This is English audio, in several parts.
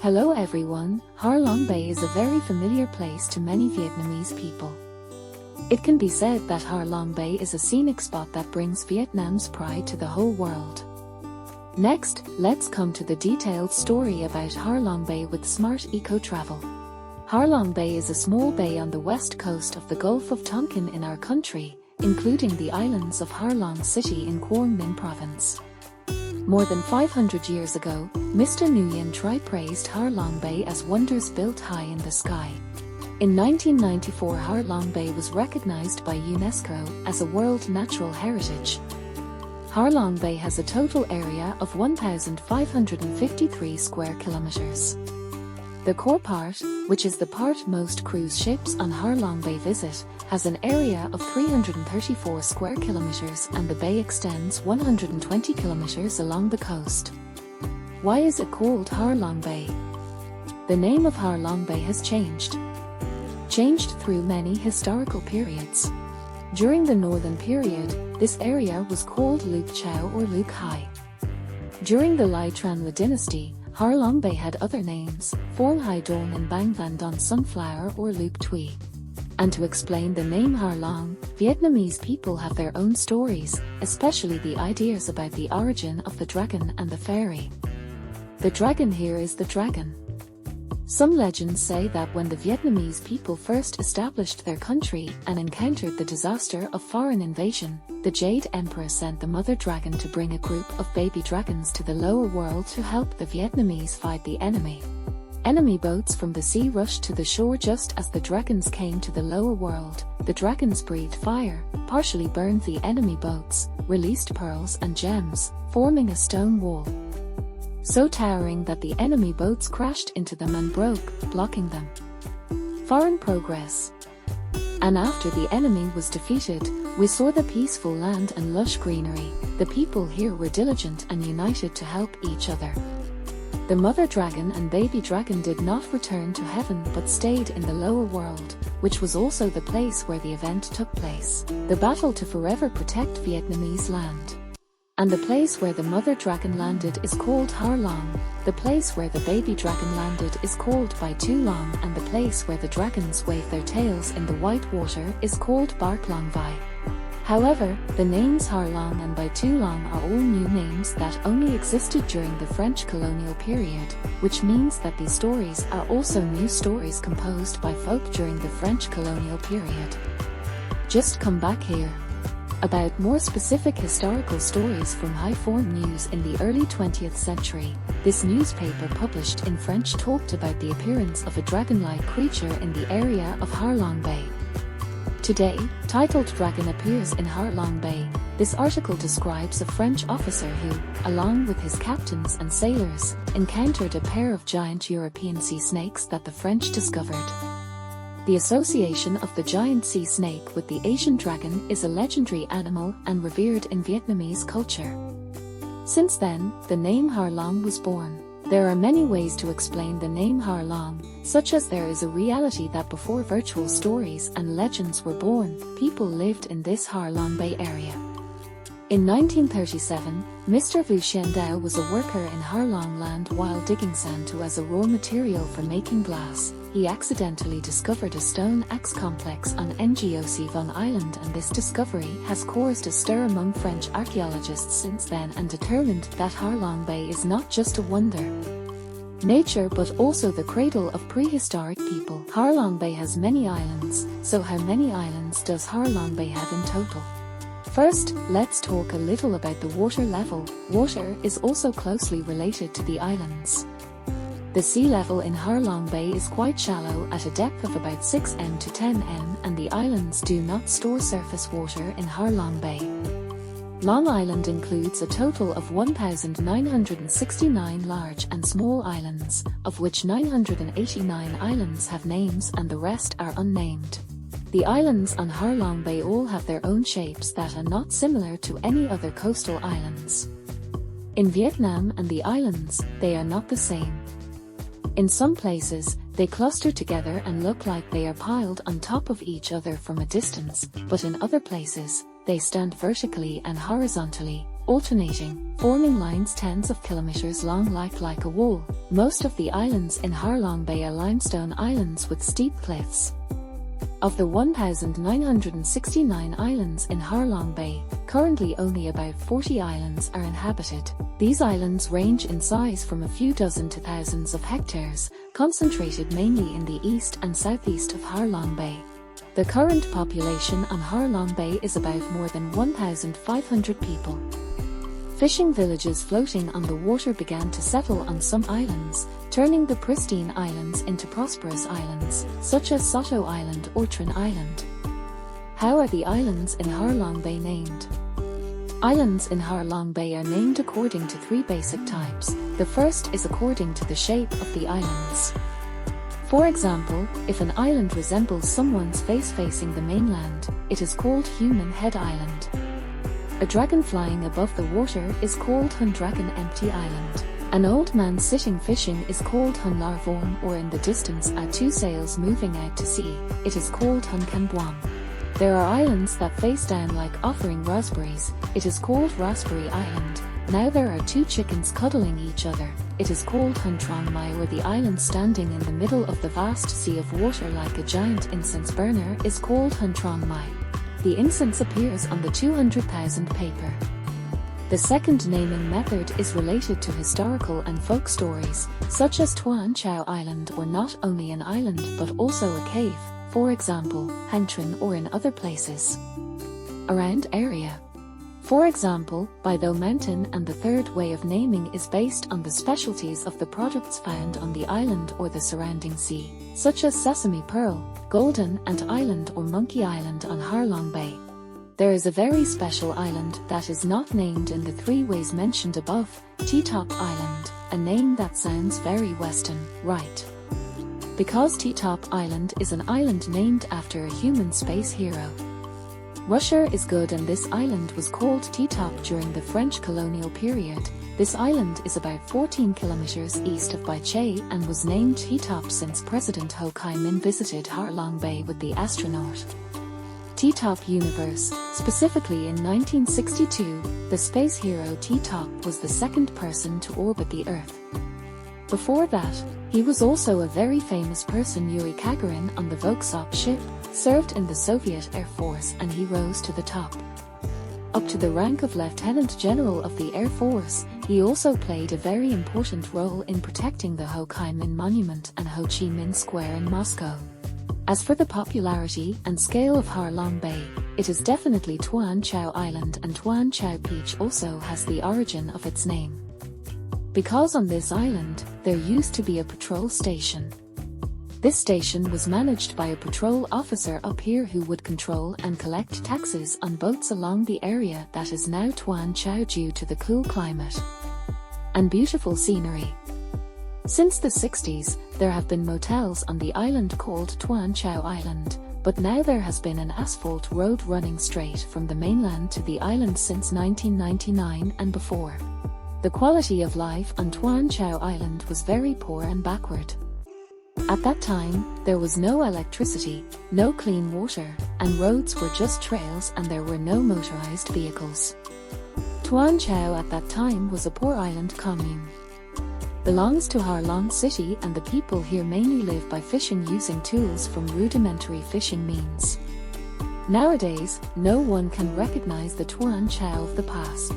Hello everyone, Ha Long Bay is a very familiar place to many Vietnamese people. It can be said that Ha Long Bay is a scenic spot that brings Vietnam's pride to the whole world. Next, let's come to the detailed story about Ha Long Bay with Smart Eco Travel. Ha Long Bay is a small bay on the west coast of the Gulf of Tonkin in our country, including the islands of Ha Long City in Quang Minh province. More than 500 years ago, Mr. Nguyen Tri praised Ha Long Bay as wonders built high in the sky. In 1994, Ha Long Bay was recognized by UNESCO as a World Natural Heritage. Ha Long Bay has a total area of 1,553 square kilometers. The core part, which is the part most cruise ships on Ha Long Bay visit, has an area of 334 square kilometers and the bay extends 120 kilometers along the coast. Why is it called Ha Long Bay? The name of Ha Long Bay has changed through many historical periods. During the Northern period, this area was called Luc Chau or Luc Hai. During the Lai Tran La dynasty, Ha Long Bay had other names, Phong Hai Don and Bang Van Don Sunflower or Luc Tui. And to explain the name Ha Long, Vietnamese people have their own stories, especially the ideas about the origin of the dragon and the fairy. The dragon here is the dragon. Some legends say that when the Vietnamese people first established their country and encountered the disaster of foreign invasion, the Jade Emperor sent the mother dragon to bring a group of baby dragons to the lower world to help the Vietnamese fight the enemy. Enemy boats from the sea rushed to the shore just as the dragons came to the lower world. The dragons breathed fire, partially burned the enemy boats, released pearls and gems, forming a stone wall so towering that the enemy boats crashed into them and broke, blocking them. Foreign progress. And after the enemy was defeated, we saw the peaceful land and lush greenery. The people here were diligent and united to help each other. The mother dragon and baby dragon did not return to heaven but stayed in the lower world, which was also the place where the event took place, the battle to forever protect Vietnamese land. And the place where the mother dragon landed is called Ha Long, the place where the baby dragon landed is called Bai Tu Long, and the place where the dragons wave their tails in the white water is called Bark Long Vai. However, the names Ha Long and Bai Tu Long are all new names that only existed during the French colonial period, which means that these stories are also new stories composed by folk during the French colonial period. Just come back here. About more specific historical stories from Hai Phong News in the early 20th century, this newspaper published in French talked about the appearance of a dragon-like creature in the area of Ha Long Bay. Today, titled Dragon appears in Ha Long Bay. This article describes a French officer who, along with his captains and sailors, encountered a pair of giant European sea snakes that the French discovered. The association of the giant sea snake with the Asian dragon is a legendary animal and revered in Vietnamese culture. Since then, the name Ha Long was born. There are many ways to explain the name Ha Long, such as there is a reality that before virtual stories and legends were born, people lived in this Ha Long Bay area. In 1937, Mr. Vu Sien Dao was a worker in Ha Long land while digging sand as a raw material for making glass. He accidentally discovered a stone axe complex on Ngoc Von Island, and this discovery has caused a stir among French archaeologists since then and determined that Ha Long Bay is not just a wonder nature but also the cradle of prehistoric people. Ha Long Bay has many islands, so how many islands does Ha Long Bay have in total? First, let's talk a little about the water level. Water is also closely related to the islands. The sea level in Ha Long Bay is quite shallow at a depth of about 6 m to 10 m, and the islands do not store surface water in Ha Long Bay. Long Island includes a total of 1,969 large and small islands, of which 989 islands have names and the rest are unnamed. The islands on Ha Long Bay all have their own shapes that are not similar to any other coastal islands. In Vietnam and the islands, they are not the same. In some places, they cluster together and look like they are piled on top of each other from a distance, but in other places, they stand vertically and horizontally, alternating, forming lines tens of kilometers long like a wall. Most of the islands in Ha Long Bay are limestone islands with steep cliffs. Of the 1,969 islands in Ha Long Bay, currently only about 40 islands are inhabited. These islands range in size from a few dozen to thousands of hectares, concentrated mainly in the east and southeast of Ha Long Bay. The current population on Ha Long Bay is about more than 1,500 people. Fishing villages floating on the water began to settle on some islands, turning the pristine islands into prosperous islands, such as Soto Island or Trin Island. How are the islands in Ha Long Bay named? Islands in Ha Long Bay are named according to three basic types. The first is according to the shape of the islands. For example, if an island resembles someone's face facing the mainland, it is called Human Head Island. A dragon flying above the water is called Hun Dragon Empty Island. An old man sitting fishing is called Hun Larvorm, or in the distance are two sails moving out to sea, it is called Hun Canboam. There are islands that face down like offering raspberries, it is called Raspberry Island. Now there are two chickens cuddling each other, it is called Hun Trong Mai, or the island standing in the middle of the vast sea of water like a giant incense burner is called Hun Trong Mai. The incense appears on the 200,000 paper. The second naming method is related to historical and folk stories, such as CHAU Island, or not only an island but also a cave, for example, Hang Trin, or in other places around area. For example, Baidou Mountain, and the third way of naming is based on the specialties of the products found on the island or the surrounding sea, such as Sesame Pearl, Golden Ant Island or Monkey Island on Ha Long Bay. There is a very special island that is not named in the three ways mentioned above, TITOP Island, a name that sounds very Western, right? Because TITOP Island is an island named after a human space hero. Russia is good, and this island was called TITOP during the French colonial period. This island is about 14 kilometers east of Bai Che and was named TITOP since President Ho Chi Minh visited Ha Long Bay with the astronaut. TITOP Universe, specifically in 1962, the space hero TITOP was the second person to orbit the Earth. Before that, he was also a very famous person. Yuri Gagarin on the Voskhod ship served in the Soviet Air Force, and he rose to the top. Up to the rank of Lieutenant General of the Air Force, he also played a very important role in protecting the Ho Chi Minh Monument and Ho Chi Minh Square in Moscow. As for the popularity and scale of Ha Long Bay, it is definitely Tuan Chau Island, and Tuan Chau Beach also has the origin of its name. Because on this island, there used to be a patrol station. This station was managed by a patrol officer up here who would control and collect taxes on boats along the area that is now Tuan Chau due to the cool climate and beautiful scenery. Since the 60s, there have been motels on the island called Tuan Chau Island, but now there has been an asphalt road running straight from the mainland to the island since 1999 and before. The quality of life on Tuan Chau Island was very poor and backward. At that time, there was no electricity, no clean water, and roads were just trails, and there were no motorized vehicles. Tuan Chau at that time was a poor island commune. Belongs to Ha Long City, and the people here mainly live by fishing using tools from rudimentary fishing means. Nowadays, no one can recognize the Tuan Chau of the past.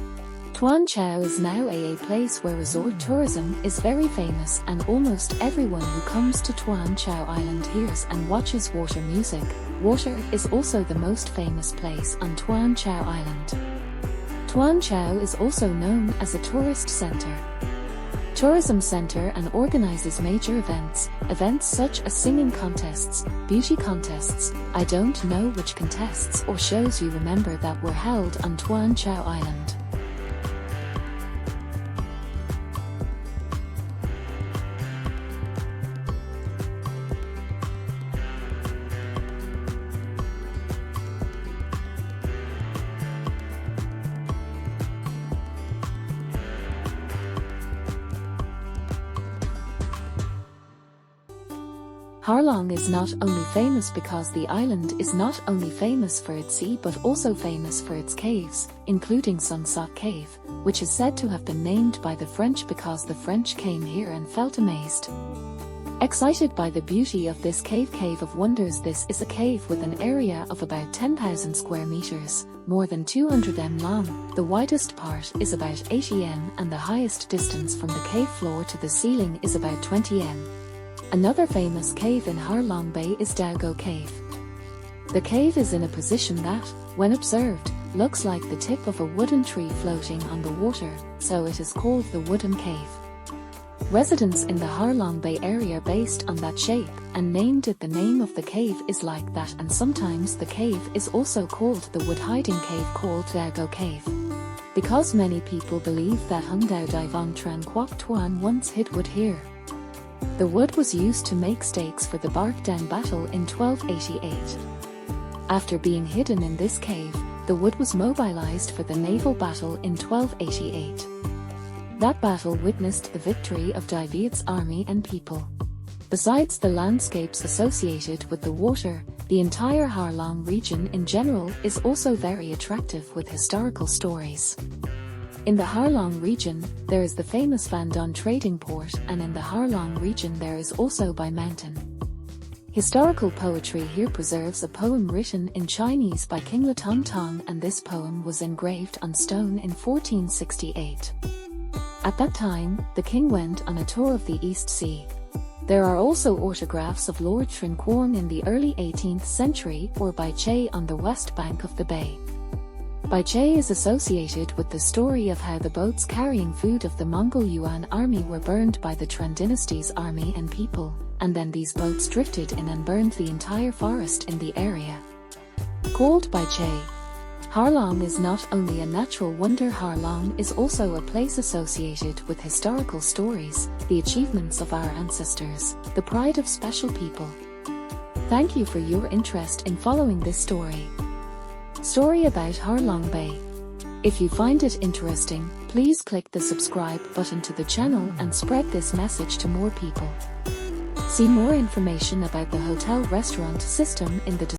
Tuan Chau is now a place where resort tourism is very famous, and almost everyone who comes to Tuan Chau Island hears and watches water music. Water is also the most famous place on Tuan Chau Island. Tuan Chau is also known as a tourist center. Tourism center and organizes major events such as singing contests, beauty contests, I don't know which contests or shows you remember that were held on Tuan Chau Island. Harlong is not only famous because the island is not only famous for its sea but also famous for its caves, including Sunsock Cave, which is said to have been named by the French because the French came here and felt amazed. Excited by the beauty of this cave of wonders. This is a cave with an area of about 10,000 square meters, more than 200 m long. The widest part is about 80 m and the highest distance from the cave floor to the ceiling is about 20 m. Another famous cave in Harlong Bay is Dago Cave. The cave is in a position that, when observed, looks like the tip of a wooden tree floating on the water, so it is called the Wooden Cave. Residents in the Harlong Bay area based on that shape and named it the name of the cave is like that, and sometimes the cave is also called the wood hiding cave called Dago Cave. Because many people believe that Hung Dao Dai Vong Tran Quoc Tuan once hid wood here. The wood was used to make stakes for the Bark Den battle in 1288. After being hidden in this cave, the wood was mobilized for the naval battle in 1288. That battle witnessed the victory of Dai Viet's army and people. Besides the landscapes associated with the water, the entire Harlong region in general is also very attractive with historical stories. In the Harlong region, there is the famous Van Don trading port, and in the Harlong region there is also Bai Mountain. Historical poetry here preserves a poem written in Chinese by King Latong Tong, and this poem was engraved on stone in 1468. At that time, the king went on a tour of the East Sea. There are also autographs of Lord Trin Quang in the early 18th century or Bai Che on the west bank of the bay. Bai Che is associated with the story of how the boats carrying food of the Mongol Yuan army were burned by the Tran dynasty's army and people, and then these boats drifted in and burned the entire forest in the area. Called Bai Che, Harlong is not only a natural wonder. Harlong is also a place associated with historical stories, the achievements of our ancestors, the pride of special people. Thank you for your interest in following this story. Story about Harlong Bay. If you find it interesting, please click the subscribe button to the channel and spread this message to more people. See more information about the hotel restaurant system in the